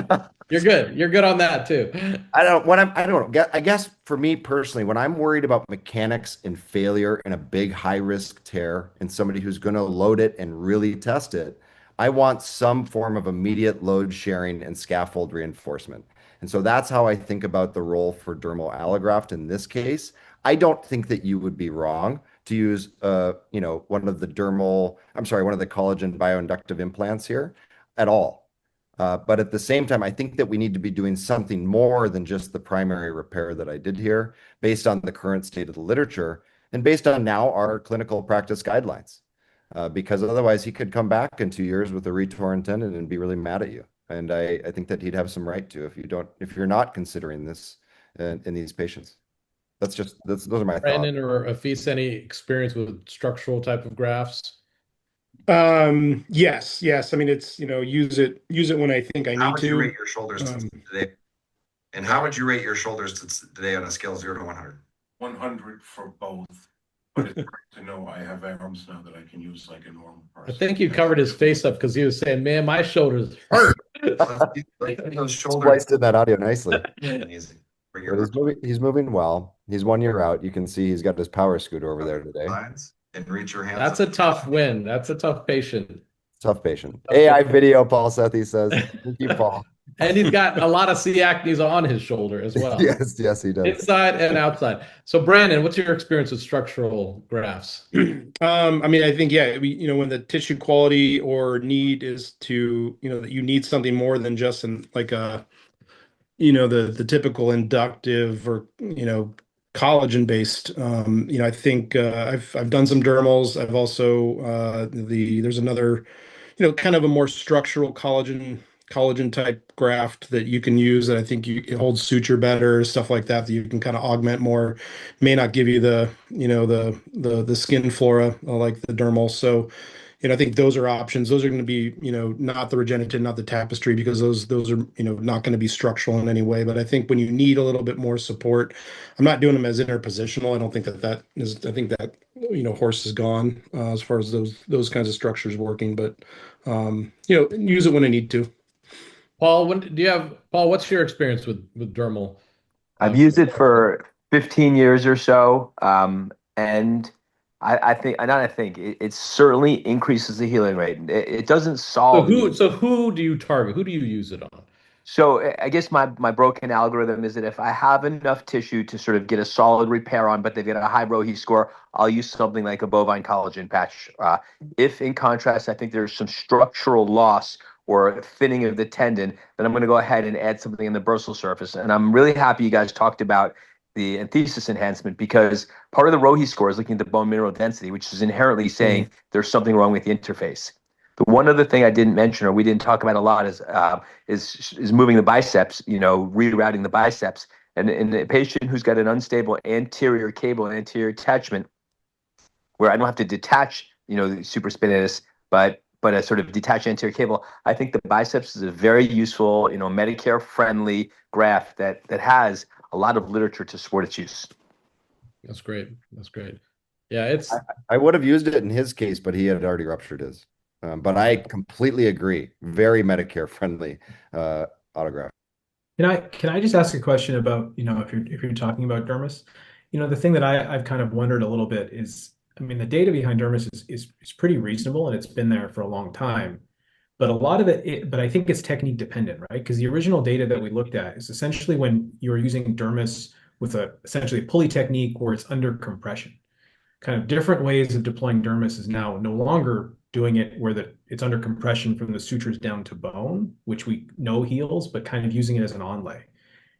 You're good. You're good on that too. I don't know. I guess for me personally, when I'm worried about mechanics and failure in a big high risk tear and somebody who's going to load it and really test it, I want some form of immediate load sharing and scaffold reinforcement. And so that's how I think about the role for dermal allograft in this case. I don't think that you would be wrong to use, one of the collagen bioinductive implants here at all. But at the same time, I think that we need to be doing something more than just the primary repair that I did here based on the current state of the literature and based on now our clinical practice guidelines. Because otherwise he could come back in 2 years with a retorn tendon and be really mad at you. And I think that he'd have some right to if you're not considering this in these patients. Those are my Brandon thoughts. or Afis, any experience with structural type of graphs? Yes. I mean, it's, use it when I think I How need would to. you rate your shoulders today? And how would you rate your shoulders today on a scale of 0 to 100? 100 for both. But it's great to know I have arms now that I can use like a normal person. I think you covered his face up because he was saying, "Man, my shoulders hurt." Those shoulders. Spliced in that audio nicely. Amazing. But he's moving well. He's 1 year out. You can see he's got his power scooter over there today. And reach your hands. That's a tough win. That's a tough patient. Tough patient. AI video, Paul Sethi says. Thank you, Paul. And he's got a lot of C acnes on his shoulder as well. Yes, he does. Inside and outside. So Brandon, what's your experience with structural grafts? I mean, I think, when the tissue quality or need is to, that you need something more than just the typical inductive or, collagen based. I think I've done some dermals. I've also there's another, kind of a more structural collagen type graft that you can use that I think it holds suture better, stuff like that you can kind of augment more. May not give you the the skin flora like the dermal. So I think those are options. Those are going to be, not the Regenerative, not the Tapestry, because those are, not going to be structural in any way. But I think when you need a little bit more support, I'm not doing them as interpositional. I don't think that is. I think that horse is gone as far as those kinds of structures working. But use it when I need to. Paul, Paul, what's your experience with dermal? I've used it for 15 years or so. And I think, and I think it certainly increases the healing rate. It doesn't solve. So who do you target? Who do you use it on? So I guess my broken algorithm is that if I have enough tissue to sort of get a solid repair on, but they've got a high ROHI score, I'll use something like a bovine collagen patch. If in contrast, I think there's some structural loss or thinning of the tendon, then I'm going to go ahead and add something in the bursal surface. And I'm really happy you guys talked about the enthesis enhancement, because part of the ROHI score is looking at the bone mineral density, which is inherently saying there's something wrong with the interface. The one other thing I didn't mention, or we didn't talk about a lot, is moving the biceps. Rerouting the biceps. And in a patient who's got an unstable anterior cable and anterior attachment, where I don't have to detach, the supraspinatus, but a sort of detached anterior cable, I think the biceps is a very useful, Medicare-friendly graft that has a lot of literature to support its use. That's great. That's great. Yeah, I would have used it in his case, but he had already ruptured his. But I completely agree. Very Medicare friendly autograph. Can I just ask a question about, if you're talking about dermis, the thing that I've kind of wondered a little bit is, I mean, the data behind dermis is pretty reasonable, and it's been there for a long time. But a lot of but I think it's technique dependent, right? Because the original data that we looked at is essentially when you were using dermis with essentially a pulley technique where it's under compression. Kind of different ways of deploying dermis is now no longer doing it where it's under compression from the sutures down to bone, which we know heals, but kind of using it as an onlay.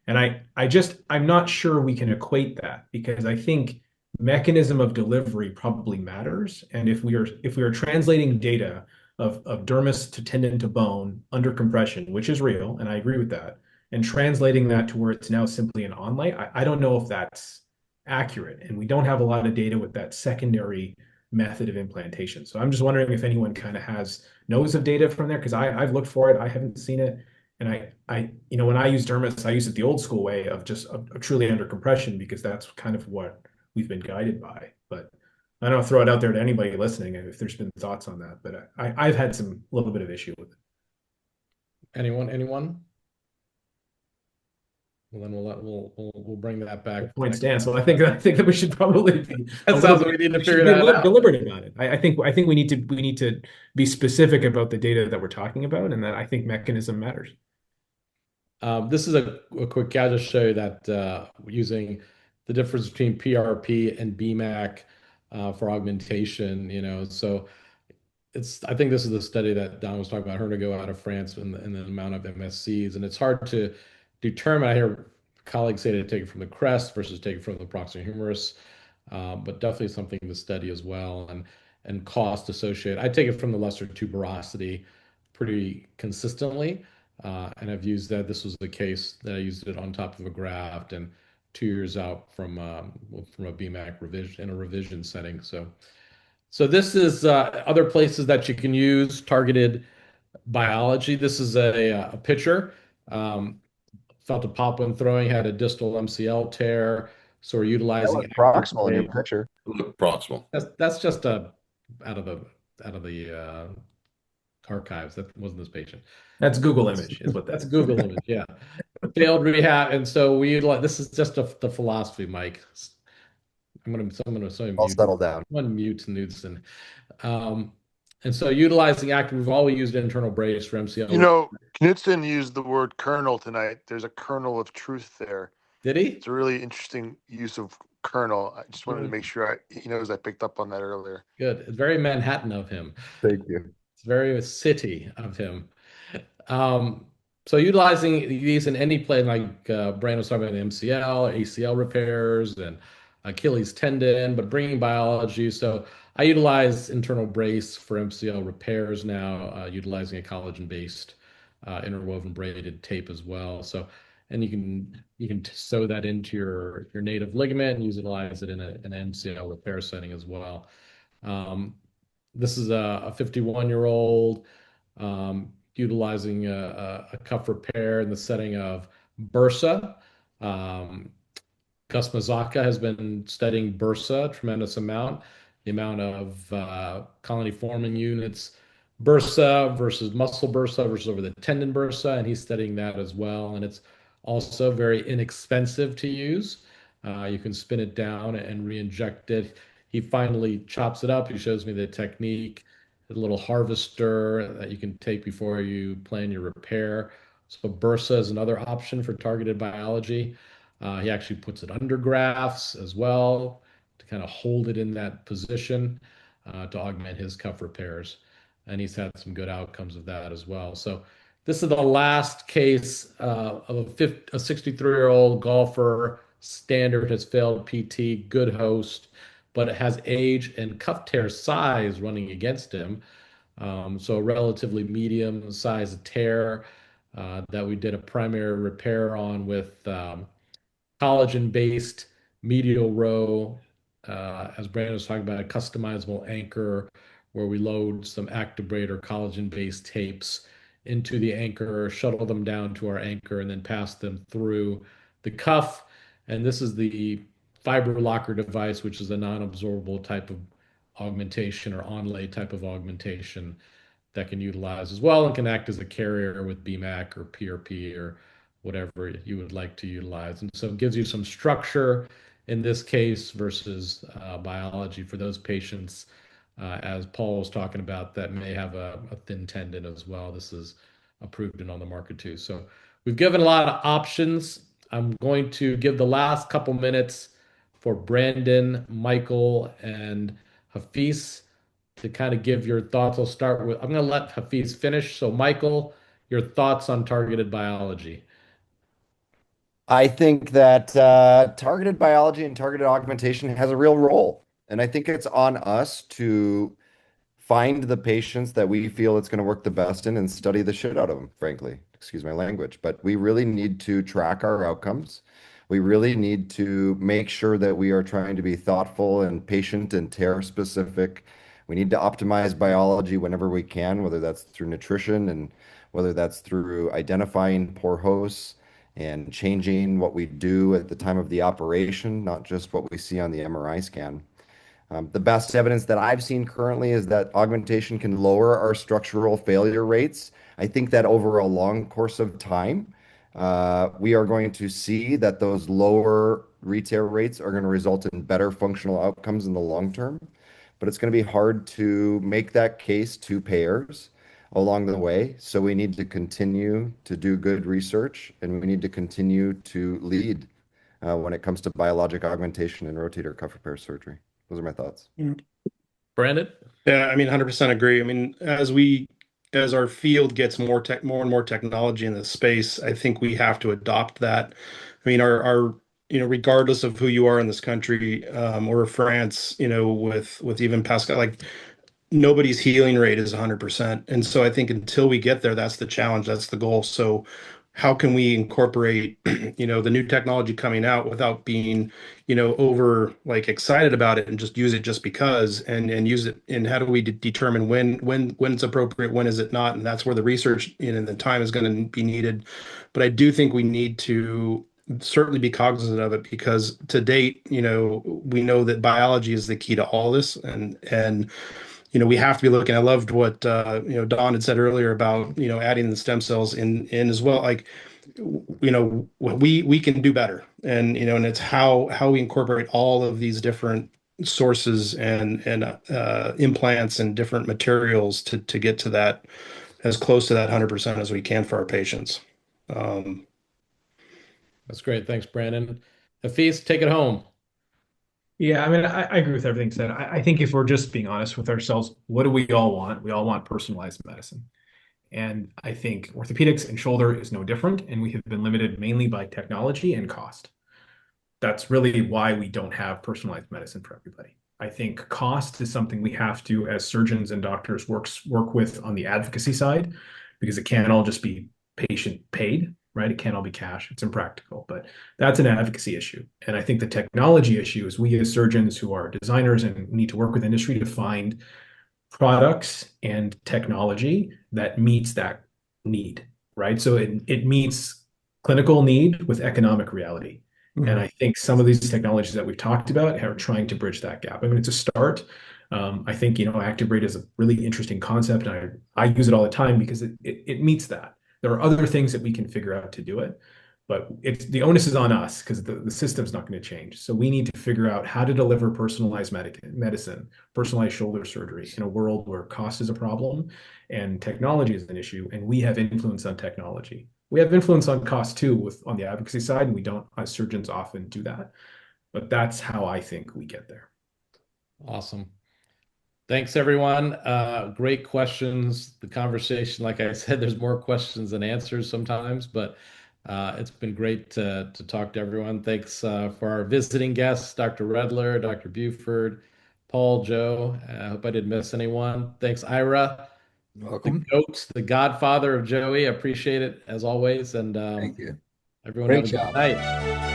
And I'm not sure we can equate that, because I think mechanism of delivery probably matters. And if we are translating data of dermis to tendon to bone under compression, which is real, and I agree with that, and translating that to where it's now simply an onlay, I don't know if that's accurate. And we don't have a lot of data with that secondary method of implantation. So I'm just wondering if anyone kind of knows of data from there, because I've looked for it, I haven't seen it. And when I use dermis, I use it the old school way of just truly under compression, because that's kind of what we've been guided by. But I don't throw it out there to anybody listening if there's been thoughts on that. But I've had a little bit of issue with it. Anyone? Well, then we'll bring that back. Point stands. So I think that we should probably be. That sounds like we need to figure that out. Deliberate about it. I think we need to be specific about the data that we're talking about, and that I think mechanism matters. This is a quick. I'll just show you that using the difference between PRP and BMAC for augmentation. So I think this is the study that Don was talking about. Hernigo out of France, and the amount of MSCs, and it's hard to determine. I hear colleagues say to take it from the crest versus take it from the proximal humerus, but definitely something to study as well, and cost associated. I take it from the lesser tuberosity pretty consistently, and I've used that. This was the case that I used it on top of a graft, and 2 years out from a BMAC revision in a revision setting. So this is other places that you can use targeted biology. This is a pitcher. Felt a pop when throwing, had a distal MCL tear. So we're utilizing proximal in your picture. Look proximal. That's just out of the archives. That wasn't this patient. That's Google image, is what that's Google image. Yeah, failed rehab, and so we utilize. This is just the philosophy, Mike. I'm gonna I'll settle down. I'm gonna mute Knudsen. And so utilizing active, we've always used internal brace for MCL. Knudsen used the word kernel tonight. There's a kernel of truth there. Did he? It's a really interesting use of kernel. I just wanted to make sure he knows I picked up on that earlier. Good. It's very Manhattan of him. Thank you. It's very city of him. So utilizing these in any play, like Bryant was talking about MCL, ACL repairs, and Achilles tendon, but bringing biology. So I utilize internal brace for MCL repairs now, utilizing a collagen-based interwoven braided tape as well. So, and you can sew that into your native ligament and utilize it in an MCL repair setting as well. This is a 51-year-old utilizing a cuff repair in the setting of bursa. Um, Gus Mazaka has been studying bursa a tremendous amount, the amount of colony forming units, bursa versus muscle bursa versus over the tendon bursa, and he's studying that as well. And it's also very inexpensive to use. You can spin it down and re-inject it. He finally chops it up. He shows me the technique, a little harvester that you can take before you plan your repair. So bursa is another option for targeted biology. He actually puts it under grafts as well to kind of hold it in that position to augment his cuff repairs. And he's had some good outcomes of that as well. So this is the last case of a 63-year-old golfer, standard, has failed PT, good host, but it has age and cuff tear size running against him. So a relatively medium size tear that we did a primary repair on with collagen-based medial row, as Brandon was talking about, a customizable anchor where we load some Actibrate collagen-based tapes into the anchor, shuttle them down to our anchor, and then pass them through the cuff. And this is the fiber locker device, which is a non-absorbable type of augmentation or onlay type of augmentation that can utilize as well and can act as a carrier with BMAC or PRP or whatever you would like to utilize. And so it gives you some structure in this case versus biology for those patients, as Paul was talking about, that may have a thin tendon as well. This is approved and on the market too. So we've given a lot of options. I'm going to give the last couple minutes for Brandon, Michael, and Hafiz to kind of give your thoughts. I'll start with, I'm going to let Hafiz finish. So, Michael, your thoughts on targeted biology. I think that targeted biology and targeted augmentation has a real role. And I think it's on us to find the patients that we feel it's going to work the best in and study the shit out of them, frankly. Excuse my language. But we really need to track our outcomes. We really need to make sure that we are trying to be thoughtful and patient and tear specific. We need to optimize biology whenever we can, whether that's through nutrition and whether that's through identifying poor hosts and changing what we do at the time of the operation, not just what we see on the MRI scan. The best evidence that I've seen currently is that augmentation can lower our structural failure rates. I think that over a long course of time, we are going to see that those lower re-tear rates are going to result in better functional outcomes in the long term. But it's going to be hard to make that case to payers along the way. So we need to continue to do good research and we need to continue to lead when it comes to biologic augmentation and rotator cuff repair surgery. Those are my thoughts. Brandon? Yeah, I mean, 100% agree. I mean, as our field gets more and more technology in this space, I think we have to adopt that. I mean, our regardless of who you are in this country, or France, with even Pascal, like nobody's healing rate is 100%. And so I think until we get there, that's the challenge, that's the goal. So how can we incorporate, the new technology coming out without being, over like excited about it and just use it just because and use it? And how do we determine when it's appropriate, when is it not? And that's where the research and the time is going to be needed. But I do think we need to certainly be cognizant of it because to date, we know that biology is the key to all this and we have to be looking. I loved what Don had said earlier about adding the stem cells in as well. Like we can do better, and and it's how we incorporate all of these different sources and implants and different materials to get to that as close to that 100% as we can for our patients. That's great. Thanks, Brandon. Hafiz, take it home. Yeah, I mean, I agree with everything said. I think if we're just being honest with ourselves, what do we all want? We all want personalized medicine. And I think orthopedics and shoulder is no different, and we have been limited mainly by technology and cost. That's really why we don't have personalized medicine for everybody. I think cost is something we have to, as surgeons and doctors, work with on the advocacy side, because it can't all just be patient paid, right? It can't all be cash. It's impractical, but that's an advocacy issue. And I think the technology issue is we as surgeons who are designers and need to work with industry to find products and technology that meets that need, right? So it meets clinical need with economic reality. And I think some of these technologies that we've talked about are trying to bridge that gap. I mean, it's a start. I think, active rate is a really interesting concept, and I use it all the time because it meets that. There are other things that we can figure out to do it, but the onus is on us because the system's not going to change. So we need to figure out how to deliver personalized medicine, personalized shoulder surgery in a world where cost is a problem and technology is an issue, and we have influence on technology. We have influence on cost too on the advocacy side, and we don't, as surgeons, often do that. But that's how I think we get there. Awesome. Thanks, everyone. Great questions. The conversation, like I said, there's more questions than answers sometimes, but it's been great to talk to everyone. Thanks for our visiting guests, Dr. Redler, Dr. Buford, Paul, Joe. I hope I didn't miss anyone. Thanks, Ira, the Welcome. goat, the godfather of JOEI. Appreciate it as always. And Thank you. everyone Great have a good job. night.